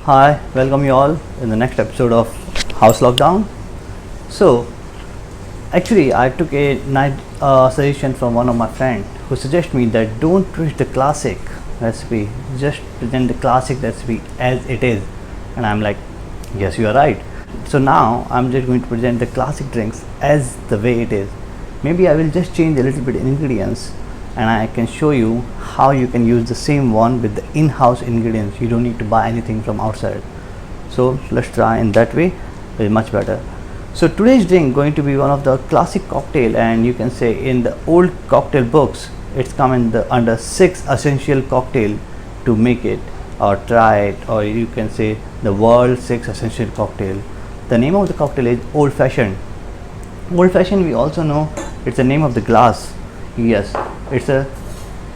Hi, welcome you all in the next episode of House Lockdown. So, actually, I took a nice suggestion from one of my friends who suggested me that don't twist the classic recipe, just present the classic recipe as it is. And I'm like, yes, you are right. So now I'm just going to present the classic drinks as the way it is. Maybe I will just change a little bit ingredients and I can show you how you can use the same one with the in-house ingredients. You don't need to buy anything from outside. So let's try in that way. It's much better. So today's drink going to be one of the classic cocktail, and you can say in the old cocktail books it's come in the under 6 essential cocktail to make it or try it, or you can say the world 6 essential cocktail. The name of the cocktail is Old Fashioned. Old Fashioned, we also know it's the name of the glass. Yes, it's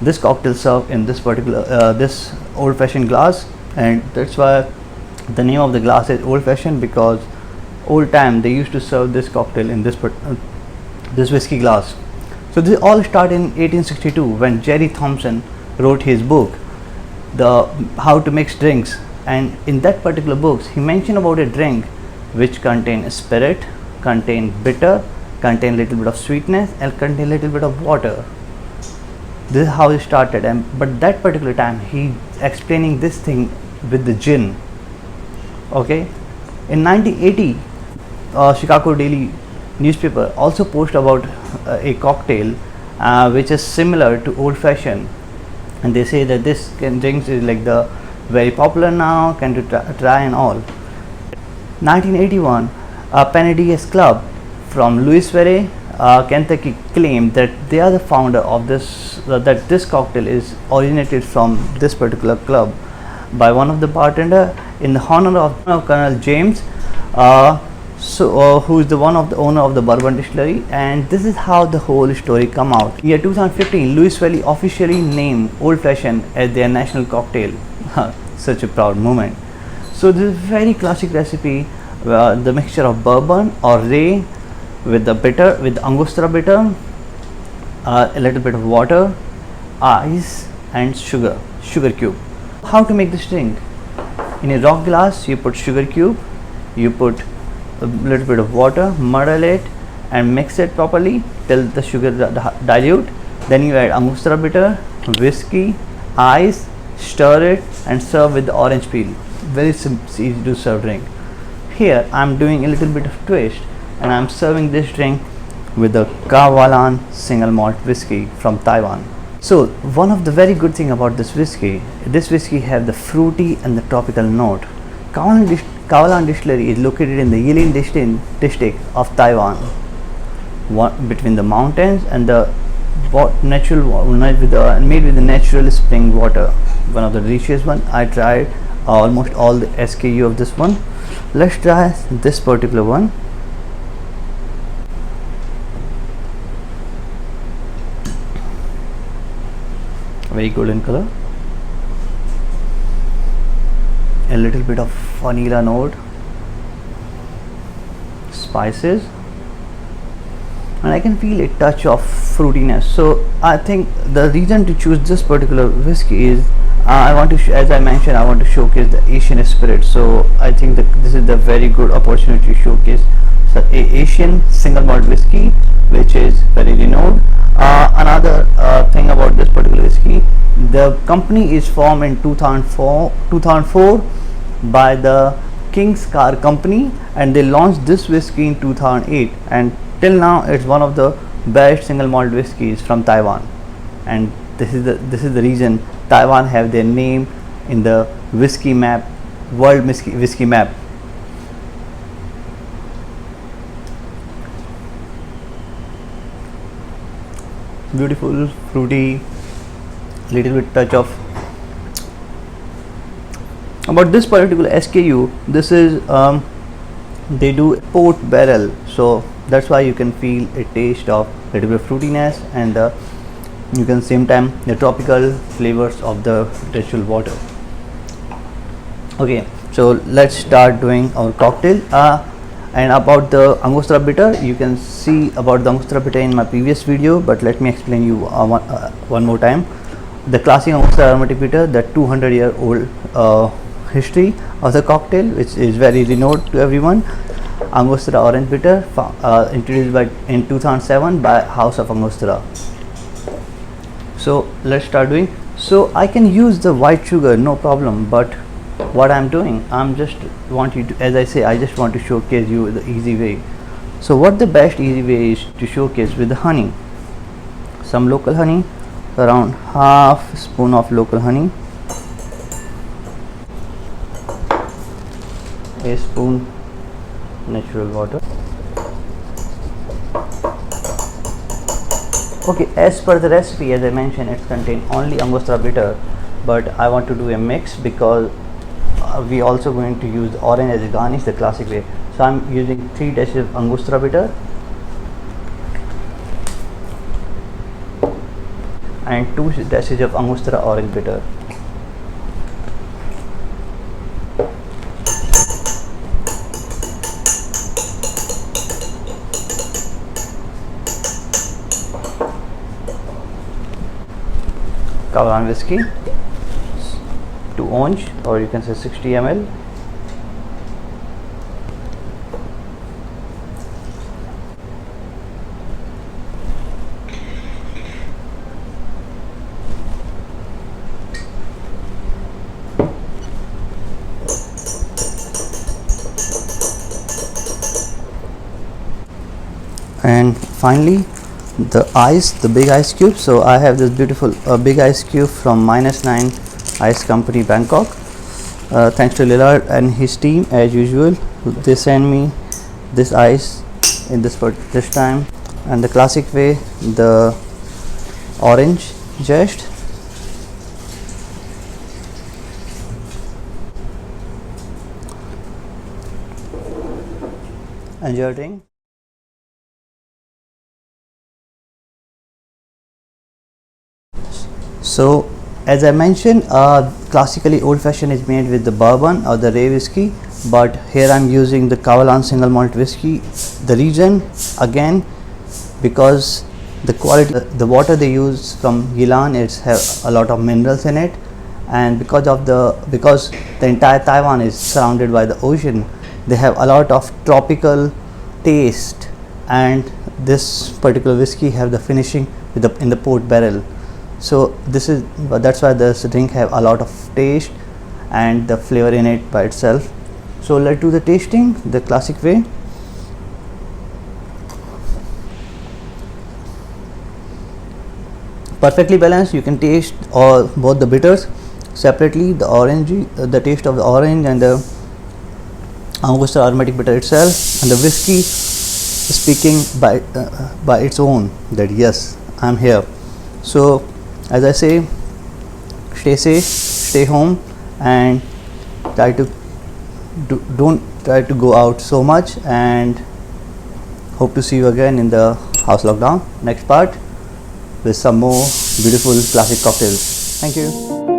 this cocktail served in this particular this old fashioned glass, and that's why the name of the glass is Old Fashioned, because old time they used to serve this cocktail in this whiskey glass. So this all started in 1862 when Jerry Thompson wrote his book, the How to Mix Drinks, and in that particular books he mentioned about a drink which contain spirit, contain bitter, contain little bit of sweetness, and contain little bit of water. This is how it started, and but that particular time he explaining this thing with the gin. Okay, in 1980 Chicago Daily newspaper also post about a cocktail which is similar to Old Fashioned, and they say that this drinks is like the very popular now, can to try and all. 1981 Panadias Club from Louisville, Kentucky claimed that they are the founder of this, that this cocktail is originated from this particular club by one of the bartender in the honor of Colonel James, who is the one of the owner of the bourbon distillery. And this is how the whole story come out. Year 2015, Louisville officially named Old Fashioned as their national cocktail. Such a proud moment. So this is very classic recipe, the mixture of bourbon or rye with the bitter, with the Angostura bitter, a little bit of water, ice and sugar cube. How to make this drink? In a rock glass you put sugar cube, you put a little bit of water, muddle it and mix it properly till the sugar dilute. Then you add Angostura bitter, whiskey, ice, stir it and serve with the orange peel. Very simple, easy to serve drink. Here I am doing a little bit of twist, and I am serving this drink with the KaVaLan single malt whiskey from Taiwan. So one of the very good thing about this whiskey have the fruity and the tropical note. KaVaLan distillery is located in the Yilin district of Taiwan, between the mountains and the natural made with the natural spring water. One of the delicious one. I tried almost all the SKU of this one. Let's try this particular one. Very golden color, a little bit of vanilla note, spices, and I can feel a touch of fruitiness. So I think the reason to choose this particular whiskey is I want to, as I mentioned, I want to showcase the Asian spirit. So I think that this is the very good opportunity to showcase Asian single malt whiskey, which is very renowned. Another thing about this particular whiskey, the company is formed in 2004 by the King's Car Company, and they launched this whiskey in 2008, and till now it's one of the best single malt whiskeys from Taiwan. And this is the reason Taiwan have their name in the whiskey map, world whiskey map. Beautiful, fruity, little bit touch of. About this particular SKU, this is they do port barrel, so that's why you can feel a taste of little bit of fruitiness, and you can same time the tropical flavors of the natural water. Okay, so let's start doing our cocktail. And about the Angostura bitter, you can see about the Angostura bitter in my previous video, but let me explain you one more time. The classic Angostura aromatic bitter, the 200-year-old history of the cocktail, which is very renowned to everyone. Angostura orange bitter, introduced in 2007 by House of Angostura. So let's start doing. So I can use the white sugar, no problem, but what I'm doing, I'm just want you to, as I say, I just want to showcase you the easy way. So what the best easy way is to showcase with the honey. Some local honey, around half spoon of local honey, a spoon natural water. Okay, as per the recipe, as I mentioned, it contains only Angostura bitter, but I want to do a mix because we also going to use orange as a garnish the classic way. So I'm using 3 dashes of Angostura bitter and 2 dashes of Angostura orange bitter. KaVaLan whiskey, 2 ounce, or you can say 60 ml. And finally the ice, the big ice cube. So I have this beautiful big ice cube from -9 Ice Company, Bangkok. Thanks to Lillard and his team, as usual, they send me this ice in this time, and the classic way, the orange zest. Enjoy your drink. So as I mentioned, classically old fashioned is made with the bourbon or the rye whiskey, but here I'm using the KaVaLan single malt whiskey. The reason, again, because the quality, the water they use from Yilan, it's have a lot of minerals in it, and because the entire Taiwan is surrounded by the ocean, they have a lot of tropical taste, and this particular whiskey have the finishing with in the port barrel. So that's why this drink have a lot of taste and the flavor in it by itself. So let's do the tasting the classic way. Perfectly balanced. You can taste both the bitters separately, the the taste of the orange and the Angostura aromatic bitter itself, and the whiskey speaking by its own that yes, I'm here. So as I say, stay safe, stay home, and don't try to go out so much, and hope to see you again in the house lockdown next part with some more beautiful classic cocktails. Thank you.